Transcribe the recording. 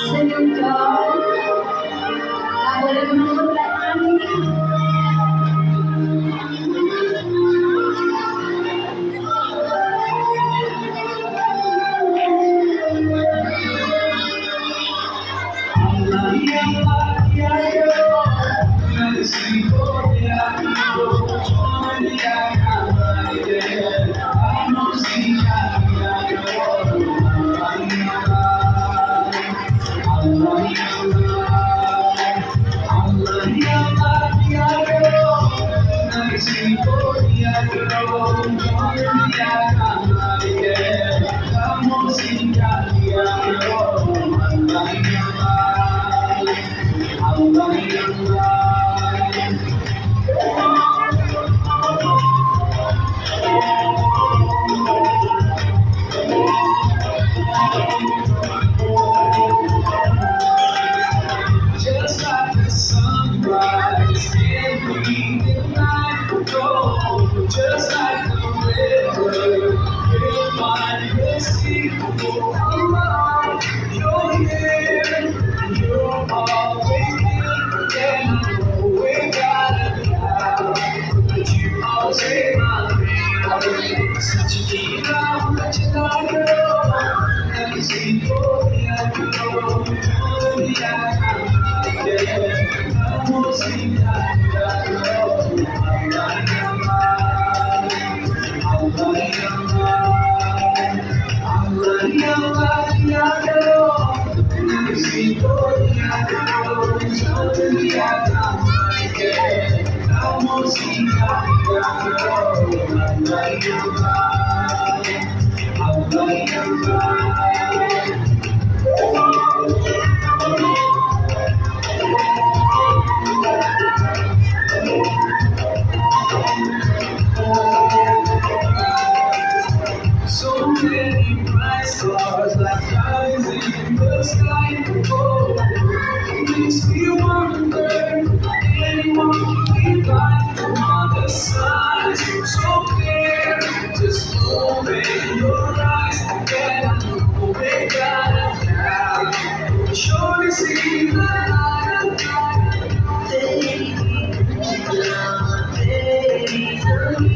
Senyum dong, nggak boleh menurut lagi. Just like the sunrise in the midnight glow, just like the river, we'll find the sea. Oh, Allah, you're here, you're always here, and I know we gotta die. But you always say my name, such a deep love, such a dark girl. Let me see, oh, yeah, girl, oh, yeah. So many bright stars like diamonds in the sky. Oh, it makes me wonder anyone can be like the other side. So clear, just open your eyes and I know we gotta have. Sure to see the light of light. Days of you.